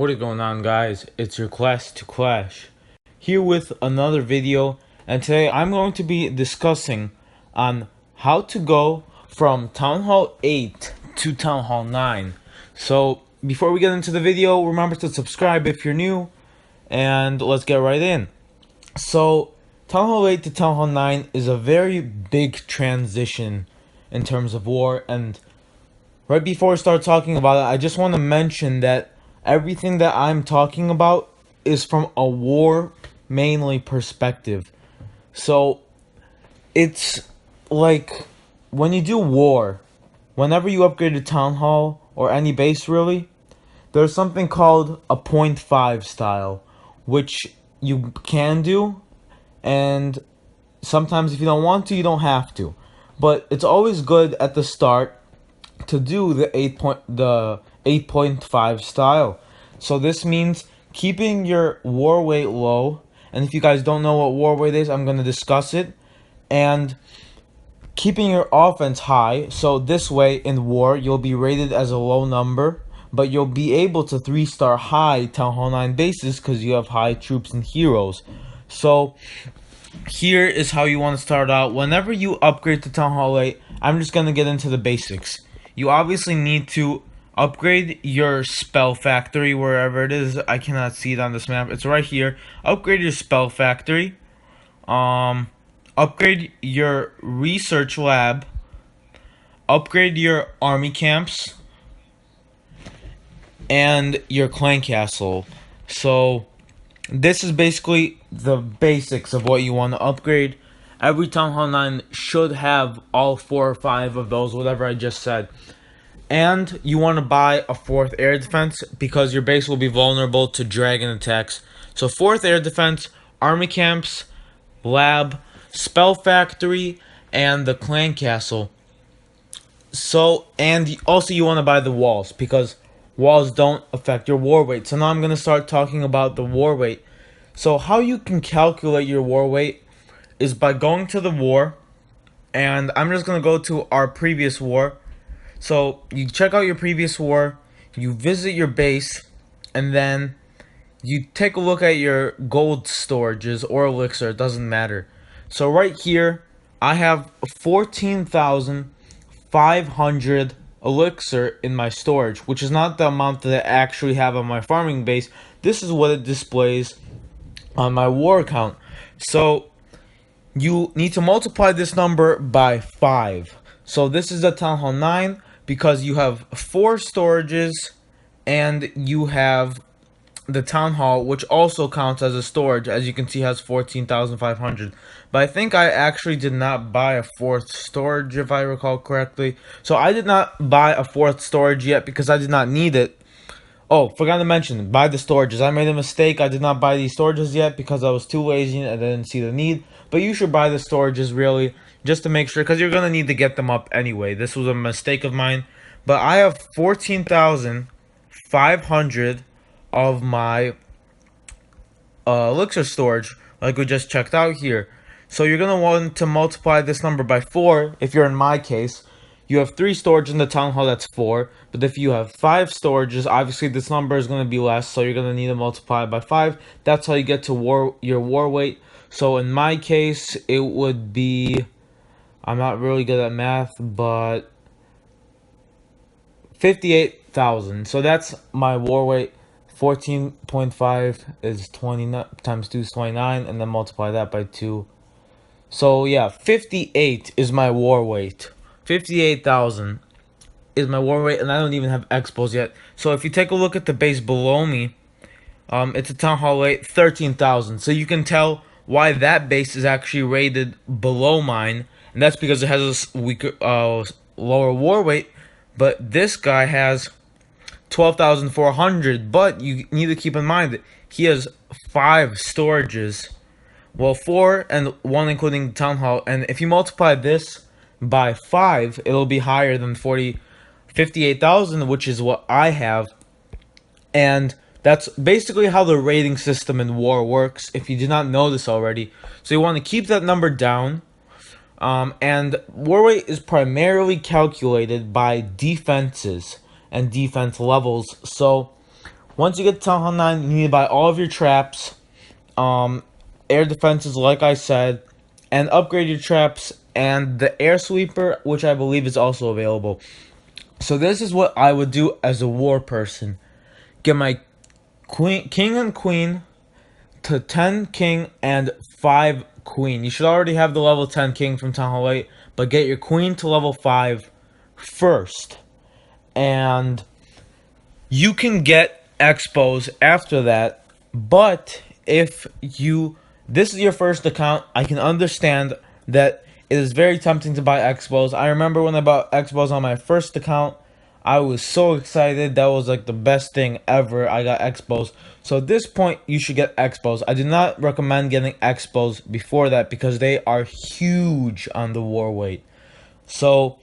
What is going on, guys? It's your Clash to Clash here with another video, and today I'm going to be discussing on how to go from Town Hall 8 to Town Hall 9. So before we get into the video, remember to subscribe if you're new, and let's get right in. So Town Hall 8 to Town Hall 9 is a very big transition in terms of war, and right before I start talking about it, I just want to mention that everything that I'm talking about is from a war mainly perspective. So it's like when you do war, whenever you upgrade a town hall or any base really, there's something called a 0.5 style, which you can do, and sometimes if you don't want to, you don't have to. But it's always good at the start to do the 8.5 style. So this means keeping your war weight low, and if you guys don't know what war weight is, I'm going to discuss it, and keeping your offense high, so this way in war you'll be rated as a low number, but you'll be able to 3-star high Town Hall 9 bases because you have high troops and heroes. So here is how you want to start out. Whenever you upgrade to Town Hall 8, I'm just going to get into the basics. You obviously need to upgrade your spell factory wherever it is. I cannot see it on this map. It's right here. Upgrade your spell factory. Upgrade your research lab. Upgrade your army camps. And your clan castle. So this is basically the basics of what you want to upgrade. Every Town Hall 9 should have all 4 or 5 of those, whatever I just said. And you want to buy a 4th air defense because your base will be vulnerable to dragon attacks. So 4th air defense, army camps, lab, spell factory, and the clan castle. So, and also you want to buy the walls because walls don't affect your war weight. So now I'm going to start talking about the war weight. So how you can calculate your war weight is by going to the war, and I'm just going to go to our previous war. So you check out your previous war, you visit your base, and then you take a look at your gold storages or elixir, it doesn't matter. So right here, I have 14,500 elixir in my storage, which is not the amount that I actually have on my farming base. This is what it displays on my war account. So you need to multiply this number by 5. So this is a Town Hall 9 because you have 4 storages and you have the Town Hall, which also counts as a storage. As you can see, has 14,500. But I think I actually did not buy a 4th storage, if I recall correctly. So I did not buy a 4th storage yet because I did not need it. Oh, forgot to mention, buy the storages. I made a mistake. I did not buy these storages yet because I was too lazy and I didn't see the need. But you should buy the storages, really, just to make sure, because you're going to need to get them up anyway. This was a mistake of mine. But I have 14,500 of my elixir storage, like we just checked out here. So you're going to want to multiply this number by 4, if you're in my case. You have 3 storage in the Town Hall, that's 4. But if you have 5 storages, obviously this number is going to be less, so you're going to need to multiply it by 5. That's how you get to your war weight. So in my case, it would be, I'm not really good at math, but 58,000. So that's my war weight. 14.5 is 20 times 2 is 29, and then multiply that by 2. So yeah, 58 is my war weight. 58,000 is my war weight, and I don't even have expos yet. So if you take a look at the base below me, it's a Town Hall 8, 13,000. So you can tell why that base is actually rated below mine, and that's because it has a weaker, lower war weight. But this guy has 12,400. But you need to keep in mind that he has 5 storages. Well, 4 and 1 including the Town Hall. And if you multiply this by 5, it'll be higher than 58,000, which is what I have. And that's basically how the rating system in war works, if you did not know this already. So you want to keep that number down. And war weight is primarily calculated by defenses and defense levels. So once you get to Town Hall 9, you need to buy all of your traps, air defenses, like I said, and upgrade your traps, and the air sweeper, which I believe is also available. So this is what I would do as a war person. Get my king and queen to 10 king and 5 queen. You should already have the level 10 king from Town Hall 8, but get your queen to level 5 first. And you can get expos after that, but if this is your first account, I can understand that it is very tempting to buy expos. I remember when I bought expos on my first account, I was so excited. That was like the best thing ever. I got expos. So at this point, you should get expos. I do not recommend getting expos before that because they are huge on the war weight. So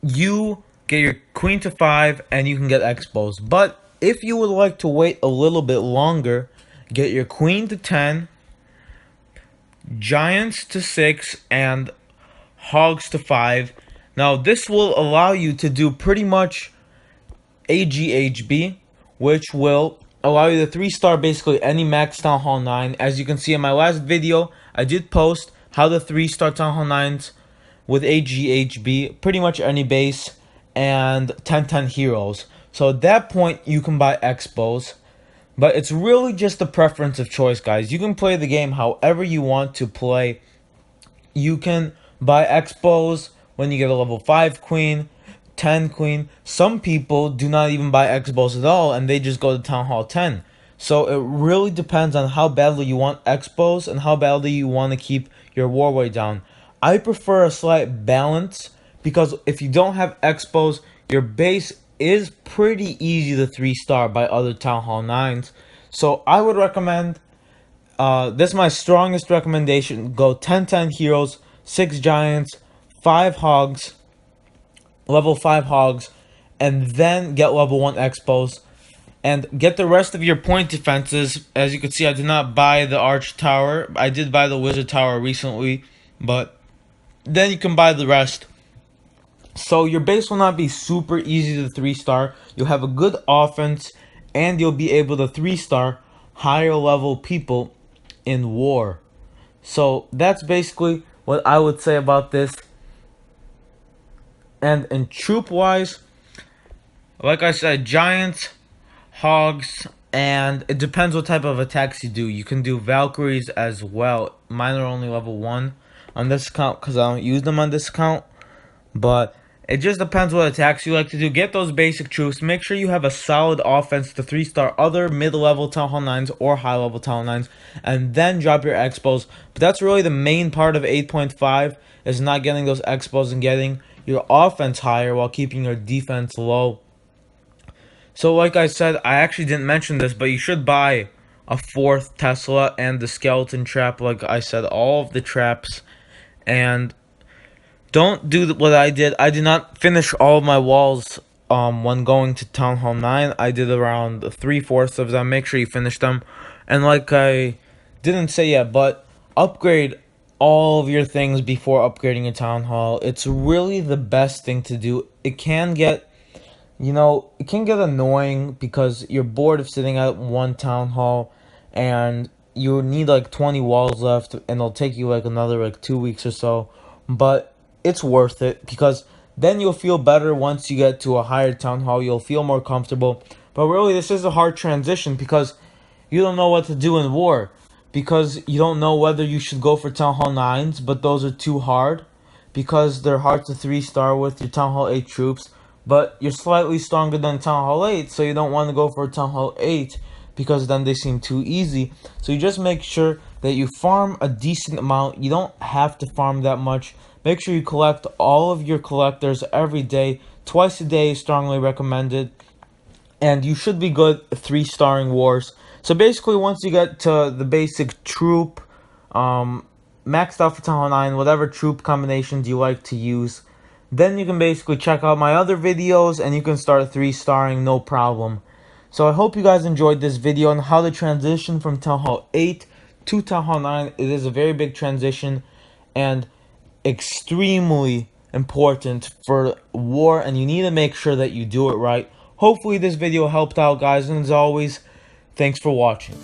you get your queen to 5 and you can get expos. But if you would like to wait a little bit longer, get your queen to 10, giants to 6, and hogs to 5. Now this will allow you to do pretty much AGHB, which will allow you to 3-star basically any max Town Hall 9. As you can see in my last video, I did post how to 3-star Town Hall 9s with AGHB, pretty much any base, and 10-10 heroes. So at that point, you can buy expos. But it's really just a preference of choice, guys. You can play the game however you want to play. You can buy expos when you get a level 5 queen, 10 queen. Some people do not even buy expos at all, and they just go to Town Hall 10. So it really depends on how badly you want expos and how badly you want to keep your war weight down. I prefer a slight balance because if you don't have expos, your base is pretty easy to 3-star by other Town Hall 9s. So I would recommend, this is my strongest recommendation, go 10-10 heroes, 6 giants, 5 hogs, level 5 hogs, and then get level 1 expos. And get the rest of your point defenses. As you can see, I did not buy the arch tower. I did buy the wizard tower recently, but then you can buy the rest. So your base will not be super easy to 3-star. You'll have a good offense, and you'll be able to 3-star higher level people in war. So that's basically what I would say about this. And in troop wise, like I said, giants, hogs, and it depends what type of attacks you do. You can do Valkyries as well. Mine are only level 1 on this account because I don't use them on this account. But it just depends what attacks you like to do. Get those basic troops. Make sure you have a solid offense to 3-star other mid-level Town Hall 9s or high-level Town Hall 9s. And then drop your expos. But that's really the main part of 8.5 is not getting those expos and getting your offense higher while keeping your defense low. So like I said, I actually didn't mention this, but you should buy a 4th Tesla and the skeleton trap. Like I said, all of the traps. And don't do what I did. I did not finish all of my walls when going to Town Hall 9. I did around 3/4 of them. Make sure you finish them. And like I didn't say yet, but upgrade all of your things before upgrading a Town Hall. It's really the best thing to do. It can get, it can get annoying because you're bored of sitting at one Town Hall and you need like 20 walls left and it'll take you like another 2 weeks or so. But it's worth it because then you'll feel better once you get to a higher Town Hall. You'll feel more comfortable. But really, this is a hard transition because you don't know what to do in war. Because you don't know whether you should go for Town Hall 9s, but those are too hard. Because they're hard to 3-star with your Town Hall 8 troops. But you're slightly stronger than Town Hall 8, so you don't want to go for Town Hall 8 because then they seem too easy. So you just make sure that you farm a decent amount. You don't have to farm that much. Make sure you collect all of your collectors every day. Twice a day is strongly recommended. And you should be good 3-starring wars. So basically, once you get to the basic troop, maxed out for Town Hall 9, whatever troop combinations you like to use, then you can basically check out my other videos and you can start 3-starring no problem. So I hope you guys enjoyed this video on how to transition from Town Hall 8 to Town Hall 9. It is a very big transition and extremely important for war, and you need to make sure that you do it right. Hopefully this video helped out, guys, and as always, thanks for watching.